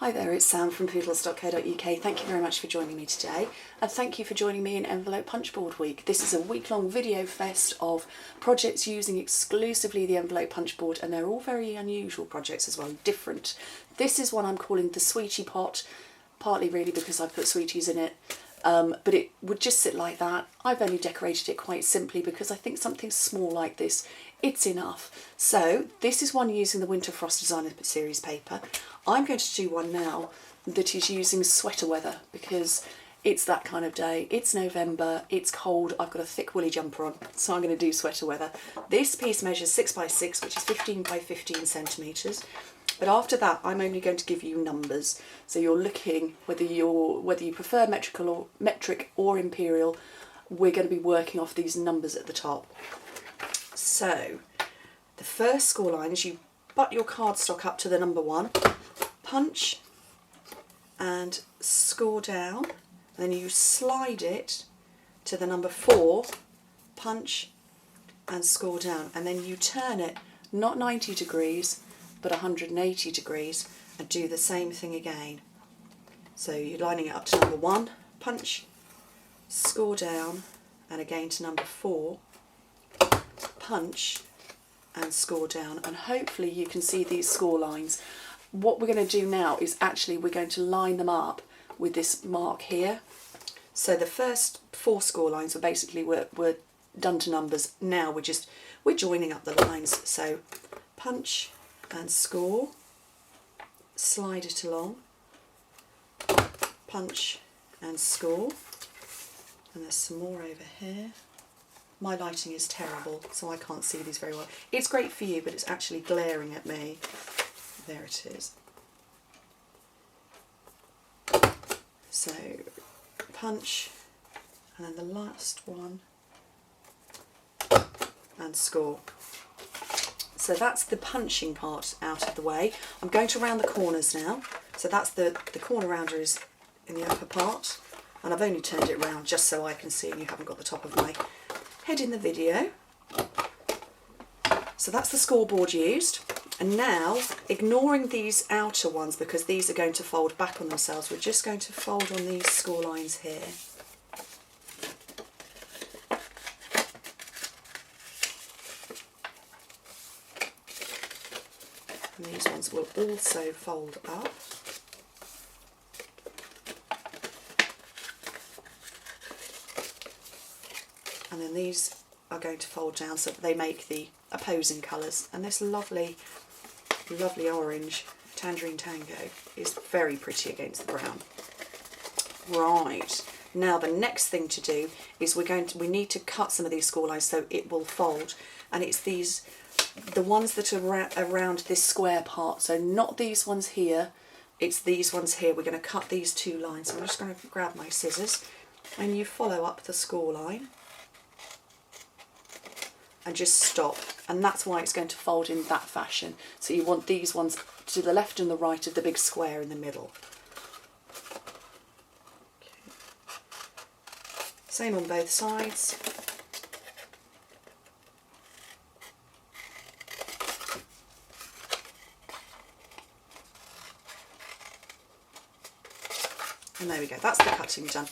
Hi there, it's Sam from Pootles.co.uk. Thank you very much for joining me today, and thank you for joining me in Envelope Punchboard Week. This is a week-long video fest of projects using exclusively the envelope punchboard, and they're all very unusual projects as well, different. This is one I'm calling the Sweetie Pot, partly really because I put sweeties in it, but it would just sit like that. I've only decorated it quite simply because I think something small like this, it's enough. So this is one using the Winter Frost Designer Series paper. I'm going to do one now that is using sweater weather because it's that kind of day. It's November, it's cold, I've got a thick woolly jumper on, so I'm going to do sweater weather. This piece measures 6 by 6, which is 15 by 15 centimetres. But after that, I'm only going to give you numbers. So you're looking, whether you prefer metric or imperial, we're going to be working off these numbers at the top. So the first score line is you butt your cardstock up to the number 1, punch and score down, and then you slide it to the number 4, punch and score down, and then you turn it not 90 degrees but 180 degrees and do the same thing again. So you're lining it up to number 1, punch, score down, and again to number 4, punch and score down, and hopefully you can see these score lines. What we're going to do now is actually we're going to line them up with this mark here. So the first 4 score lines were basically were done to numbers. Now we're joining up the lines. So punch and score, slide it along, punch and score, and there's some more over here. My lighting is terrible, so I can't see these very well. It's great for you, but it's actually glaring at me. There it is. So punch, and then the last one, and score. So that's the punching part out of the way. I'm going to round the corners now. So that's the corner rounder is in the upper part, and I've only turned it round just so I can see and you haven't got the top of my head in the video. So that's the scoreboard used, and now ignoring these outer ones because these are going to fold back on themselves, we're just going to fold on these score lines here. And these ones will also fold up. And then these are going to fold down so that they make the opposing colours. And this lovely, lovely orange Tangerine Tango is very pretty against the brown. Right, now the next thing to do is we need to cut some of these score lines so it will fold. And it's the ones that are around this square part. So not these ones here, it's these ones here. We're going to cut these 2 lines. So I'm just going to grab my scissors, and you follow up the score line and just stop, and that's why it's going to fold in that fashion. So you want these ones to the left and the right of the big square in the middle. Okay. Same on both sides. And there we go, that's the cutting done.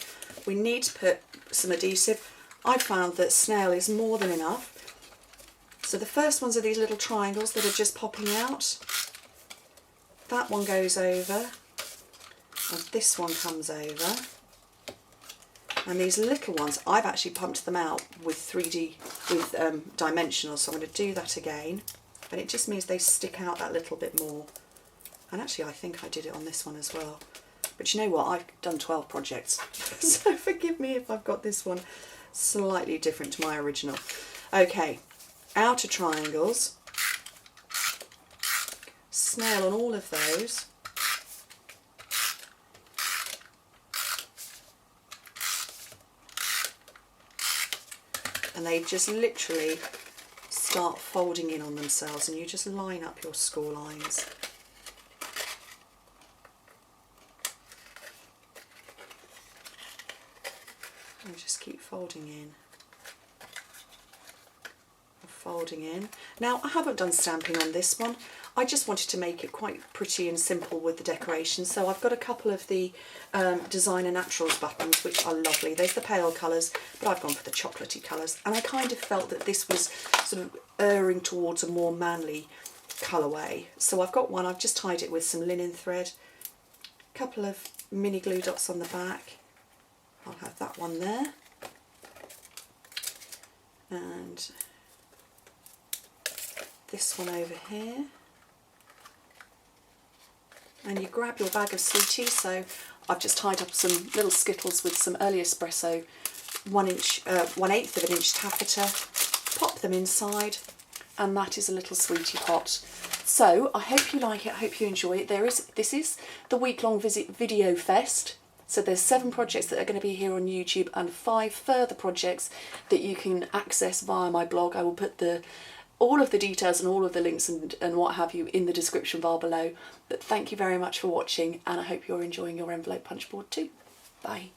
We need to put some adhesive. I found that snail is more than enough. So the first ones are these little triangles that are just popping out. That one goes over, and this one comes over. And these little ones, I've actually pumped them out with dimensional, so I'm going to do that again. But it just means they stick out that little bit more. And actually I think I did it on this one as well. But you know what, I've done 12 projects, so forgive me if I've got this one slightly different to my original. Okay, outer triangles, snail on all of those, and they just literally start folding in on themselves, and you just line up your score lines. And just keep folding in. folding in. Now I haven't done stamping on this one. I just wanted to make it quite pretty and simple with the decoration. So I've got a couple of the Designer Naturals buttons, which are lovely. There's the pale colours, but I've gone for the chocolatey colours. And I kind of felt that this was sort of erring towards a more manly colourway. So I've got one, I've just tied it with some linen thread, a couple of mini glue dots on the back. I'll have that one there. And this one over here. And you grab your bag of sweeties, so I've just tied up some little Skittles with some early espresso, 1/8 of an inch taffeta, pop them inside, and that is a little sweetie pot. So I hope you like it, I hope you enjoy it. This is the week-long video fest. So there's 7 projects that are going to be here on YouTube and 5 further projects that you can access via my blog. I will put all of the details and all of the links and what have you in the description bar below. But thank you very much for watching, and I hope you're enjoying your envelope punch board too. Bye.